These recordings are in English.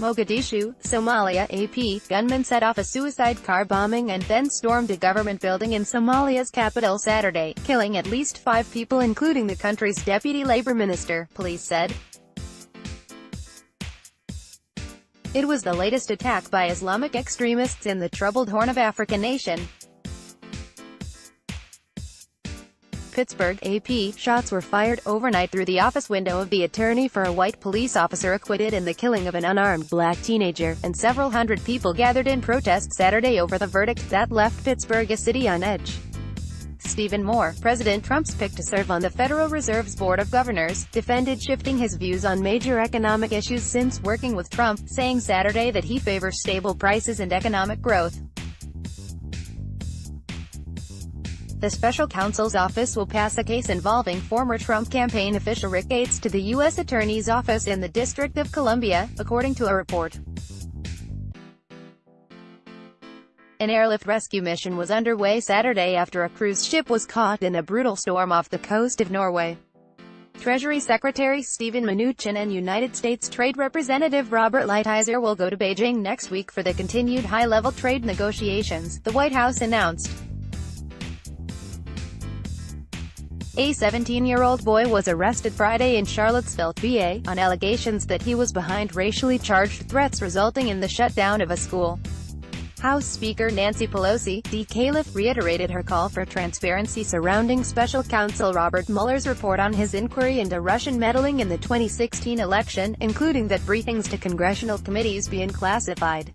Mogadishu, Somalia. AP, gunmen set off a suicide car bombing and then stormed a government building in Somalia's capital Saturday, killing at least 5 people including the country's deputy labor minister, police said. It was the latest attack by Islamic extremists in the troubled Horn of Africa nation. Pittsburgh. AP, shots were fired overnight through the office window of the attorney for a white police officer acquitted in the killing of an unarmed black teenager, and several hundred people gathered in protest Saturday over the verdict that left Pittsburgh a city on edge. Stephen Moore, President Trump's pick to serve on the Federal Reserve's Board of Governors, defended shifting his views on major economic issues since working with Trump, saying Saturday that he favors stable prices and economic growth. The special counsel's office will pass a case involving former Trump campaign official Rick Gates to the U.S. Attorney's Office in the District of Columbia, according to a report. An airlift rescue mission was underway Saturday after a cruise ship was caught in a brutal storm off the coast of Norway. Treasury Secretary Steven Mnuchin and United States Trade Representative Robert Lighthizer will go to Beijing next week for the continued high-level trade negotiations, the White House announced. A 17-year-old boy was arrested Friday in Charlottesville, VA, on allegations that he was behind racially charged threats resulting in the shutdown of a school. House Speaker Nancy Pelosi, D. Califf, reiterated her call for transparency surrounding Special Counsel Robert Mueller's report on his inquiry into Russian meddling in the 2016 election, including that briefings to congressional committees be unclassified.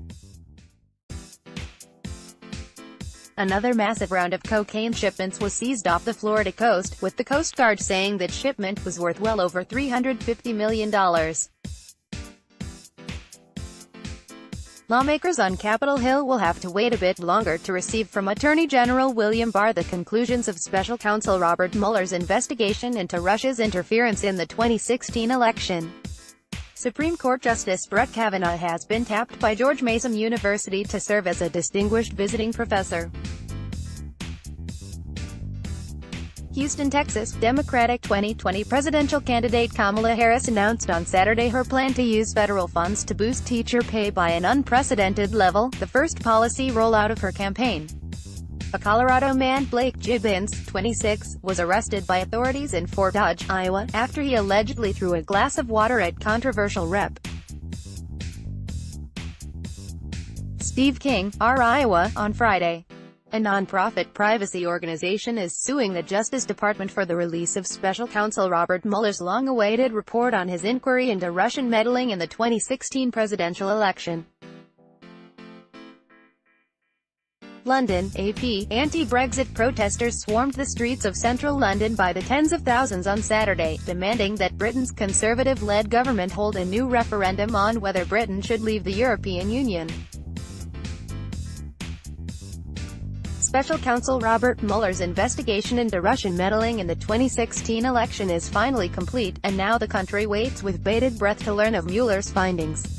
Another massive round of cocaine shipments was seized off the Florida coast, with the Coast Guard saying that shipment was worth well over $350 million. Lawmakers on Capitol Hill will have to wait a bit longer to receive from Attorney General William Barr the conclusions of Special Counsel Robert Mueller's investigation into Russia's interference in the 2016 election. Supreme Court Justice Brett Kavanaugh has been tapped by George Mason University to serve as a distinguished visiting professor. Houston, Texas, Democratic 2020 presidential candidate Kamala Harris announced on Saturday her plan to use federal funds to boost teacher pay by an unprecedented level, the first policy rollout of her campaign. A Colorado man, Blake Gibbons, 26, was arrested by authorities in Fort Dodge, Iowa, after he allegedly threw a glass of water at controversial Rep. Steve King, R. Iowa, on Friday. A nonprofit privacy organization is suing the Justice Department for the release of Special Counsel Robert Mueller's long-awaited report on his inquiry into Russian meddling in the 2016 presidential election. London. AP, anti-Brexit protesters swarmed the streets of central London by the tens of thousands on Saturday, demanding that Britain's Conservative-led government hold a new referendum on whether Britain should leave the European Union. Special Counsel Robert Mueller's investigation into Russian meddling in the 2016 election is finally complete, and now the country waits with bated breath to learn of Mueller's findings.